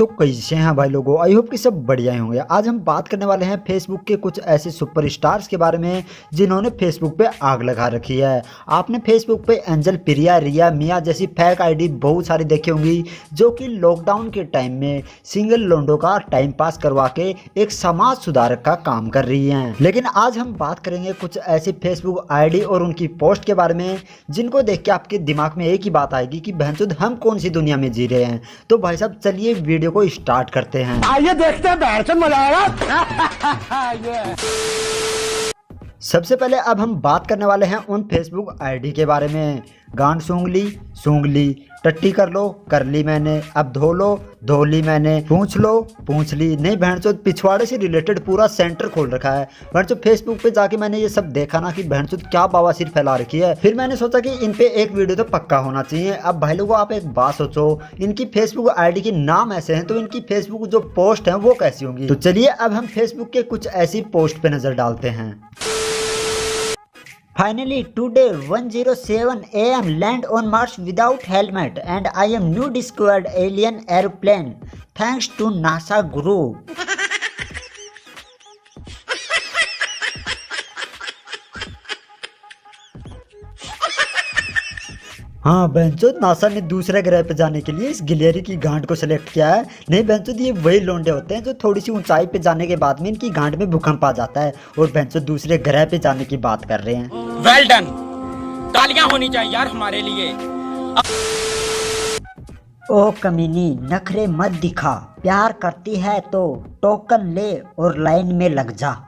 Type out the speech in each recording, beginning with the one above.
तो कैसे हैं भाई लोगों, आई होप कि सब बढ़िया ही होंगे। आज हम बात करने वाले हैं फेसबुक के कुछ ऐसे सुपरस्टार्स के बारे में जिन्होंने फेसबुक पे आग लगा रखी है। आपने फेसबुक पे एंजल, प्रिया, रिया, मिया जैसी फेक आईडी बहुत सारी देखी होंगी जो कि लॉकडाउन के टाइम में सिंगल लोंडो का टाइम पास करवा के एक समाज सुधारक का काम कर रही हैं। लेकिन आज हम बात करेंगे कुछ ऐसी फेसबुक आईडी और उनकी पोस्ट के बारे में जिनको देख के आपके दिमाग में एक ही बात आएगी कि भैंसुद हम कौन सी दुनिया में जी रहे हैं। तो भाई साहब चलिए वीडियो को स्टार्ट करते हैं। आइए देखते हैं भैंसुद मजा आएगा। सबसे पहले अब हम बात करने वाले हैं उन फेसबुक आईडी के बारे में। गांड सूंघ ली, टट्टी कर ली मैंने, अब धो ली मैंने, पूछ ली। नहीं भैंसुद पिछवाड़े से रिलेटेड पूरा सेंटर खोल रखा है। भैंसुद फेसबुक पे जाके मैंने ये सब देखा ना कि भैंसुद क्या बवासीर फैला रखी है। फिर मैंने सोचा कि इन पे एक वीडियो तो पक्का होना चाहिए। अब भाई लोगों आप एक बात सोचो, इनकी फेसबुक आईडी के नाम ऐसे हैं तो इनकी फेसबुक जो पोस्ट है वो कैसी होंगी। तो चलिए अब हम फेसबुक के कुछ ऐसी पोस्ट पे नजर डालते हैं। Finally, today 1:07 a.m. land on Mars without helmet and I am new discovered alien airplane thanks to NASA group. हाँ बेंचोद, नासा ने दूसरे ग्रह पे जाने के लिए इस गिलेरी की गांड को सिलेक्ट किया है। नहीं बेंचोद, ये वही लोंडे होते हैं जो थोड़ी सी ऊंचाई पे जाने के बाद में इनकी गांड में भूकंप आ जाता है और बेंचोद दूसरे ग्रह पे जाने की बात कर रहे हैं। वेल डन, तालियां होनी चाहिए यार हमारे लिए। ओ कमीनी, नखरे मत दिखा, प्यार करती है तो टोकन ले और लाइन में लग जा।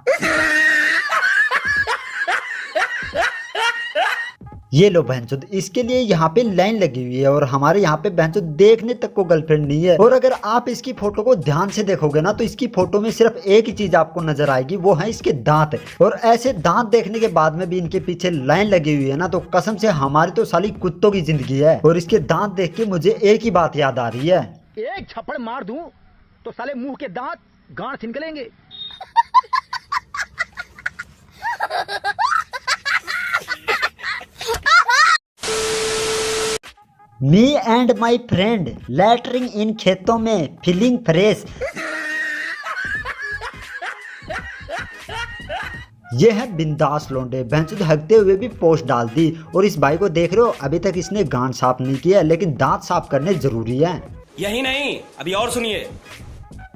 ये लो बहनचोद, इसके लिए यहाँ पे लाइन लगी हुई है और हमारे यहाँ पे बहनचोद देखने तक को गर्लफ्रेंड नहीं है। और अगर आप इसकी फोटो को ध्यान से देखोगे ना तो इसकी फोटो में सिर्फ एक ही चीज आपको नजर आएगी, वो है इसके दांत। और ऐसे दांत देखने के बाद में भी इनके पीछे लाइन लगी हुई है ना, तो कसम से हमारी तो साली कुत्तों की जिंदगी है। और इसके दांत देख के मुझे एक ही बात याद आ रही है, एक छप्पड़ मार दूं तो साले मुंह के दांत गांठ निकलेंगे। Me and my friend loitering in खेतों में फीलिंग फ्रेश। ये है बिंदास लोंडे। भैंसुद हगते हुए भी पोस्ट डाल दी। और इस भाई को देख रहे हो, अभी तक इसने गांड साफ नहीं किया लेकिन दांत साफ करने जरूरी है। यही नहीं, अभी और सुनिए।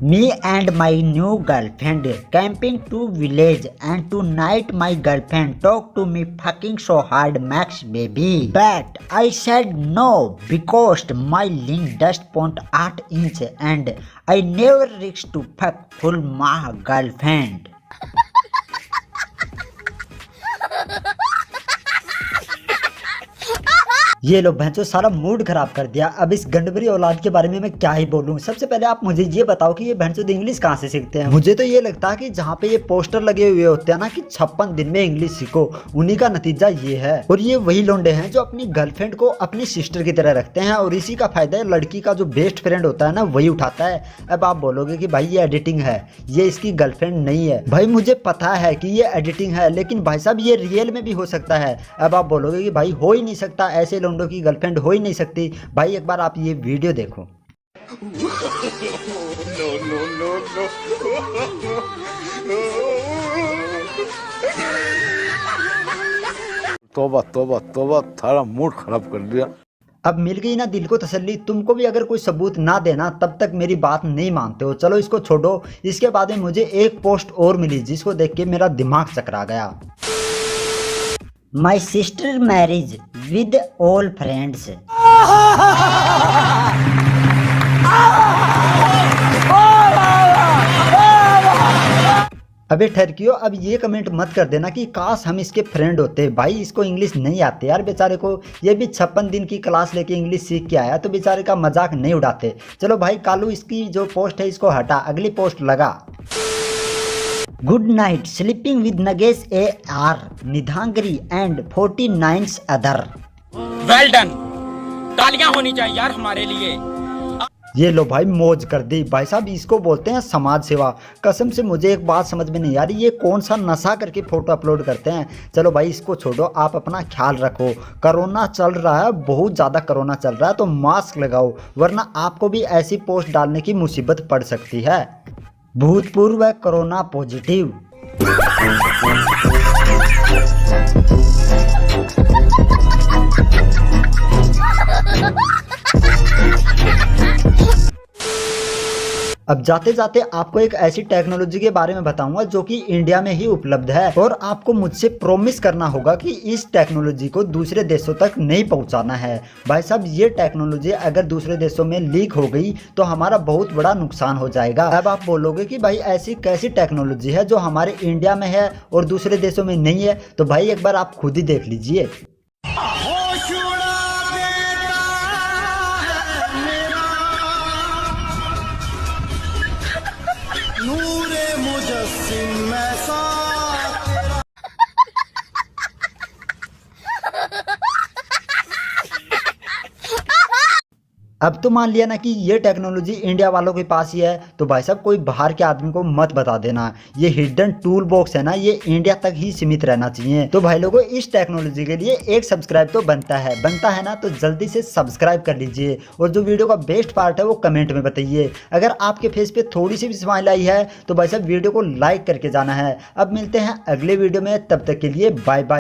Me and my new girlfriend camping to village and tonight my girlfriend talk to me fucking so hard max baby, but I said no because my link just 0.8 inch and I never risk to fuck full my girlfriend. ये लो भैंसो सारा mood खराब कर दिया। अब इस गंडबरी औलाद के बारे में मैं क्या ही बोलूं। सबसे पहले आप मुझे ये बताओ कि ये भैंसो इंग्लिश कहाँ से सीखते हैं। मुझे तो ये लगता है कि जहाँ पे ये पोस्टर लगे हुए होते हैं ना कि 56 दिन में इंग्लिश सीखो, उन्हीं का नतीजा ये है। और ये वही लोंडे हैं जो अपनी गर्लफ्रेंड को अपनी सिस्टर की तरह रखते हैं और इसी का फायदा लड़की का जो बेस्ट फ्रेंड होता है ना वही उठाता है। अब आप बोलोगे कि भाई ये एडिटिंग है, ये इसकी गर्लफ्रेंड नहीं है। भाई मुझे पता है कि ये एडिटिंग है, लेकिन भाई साहब ये रियल में भी हो सकता है। अब आप बोलोगे कि भाई हो ही नहीं सकता, ऐसे लोंडों की गर्लफ्रेंड हो ही नहीं सकती। भाई एक बार आप ये वीडियो देखो। तौबा तौबा तौबा, थारा मूड खराब कर दिया। अब मिल गई ना दिल को तसल्ली। तुमको भी अगर कोई सबूत ना देना तब तक मेरी बात नहीं मानते हो। चलो इसको छोड़ो। इसके बाद में मुझे एक पोस्ट और मिली जिसको देख के मेरा दिमाग चकरा गया। My sister marriage with all friends. अबे ठरकियो, अब ये कमेंट मत कर देना कि काश हम इसके फ्रेंड होते। भाई इसको इंग्लिश नहीं आते यार बेचारे को। ये भी 56 दिन की क्लास लेके इंग्लिश सीख के आया तो बेचारे का मजाक नहीं उड़ाते। चलो भाई कालू, इसकी जो पोस्ट है इसको हटा, अगली पोस्ट लगा। Good night, sleeping with Nagesh A.R. Nidhangri and 49 other. Well done, तालियां होनी चाहिए यार हमारे लिए। ये लो भाई, मौज कर दी भाई साहब, इसको बोलते हैं समाज सेवा। कसम से मुझे एक बात समझ में नहीं आ रही, ये कौन सा नशा करके फोटो अपलोड करते हैं। चलो भाई इसको छोड़ो, आप अपना ख्याल रखो। कोरोना चल रहा है, बहुत ज़्यादा कोरोना चल रहा है, तो मास्क लगाओ, वरना आपको भी ऐसी पोस्ट डालने की मुसीबत पड़ सकती है। भूतपूर्व कोरोना पॉजिटिव। अब जाते जाते आपको एक ऐसी टेक्नोलॉजी के बारे में बताऊंगा जो कि इंडिया में ही उपलब्ध है, और आपको मुझसे प्रॉमिस करना होगा कि इस टेक्नोलॉजी को दूसरे देशों तक नहीं पहुंचाना है। भाई साहब ये टेक्नोलॉजी अगर दूसरे देशों में लीक हो गई तो हमारा बहुत बड़ा नुकसान हो जाएगा। अब आप बोलोगे कि भाई ऐसी कैसी टेक्नोलॉजी है जो हमारे इंडिया में है और दूसरे देशों में नहीं है, तो भाई एक बार आप खुद ही देख लीजिए। अब तो मान लिया ना कि ये टेक्नोलॉजी इंडिया वालों के पास ही है, तो भाई साहब कोई बाहर के आदमी को मत बता देना। ये हिडन टूल बॉक्स है ना, ये इंडिया तक ही सीमित रहना चाहिए। तो भाई लोगों, इस टेक्नोलॉजी के लिए एक सब्सक्राइब तो बनता है ना, तो जल्दी से सब्सक्राइब कर लीजिए। और जो वीडियो का बेस्ट पार्ट है वो कमेंट में बताइए। अगर आपके फेस पे थोड़ी सी भी स्माइल आई है तो भाई साहब वीडियो को लाइक करके जाना है। अब मिलते हैं अगले वीडियो में, तब तक के लिए बाय बाय।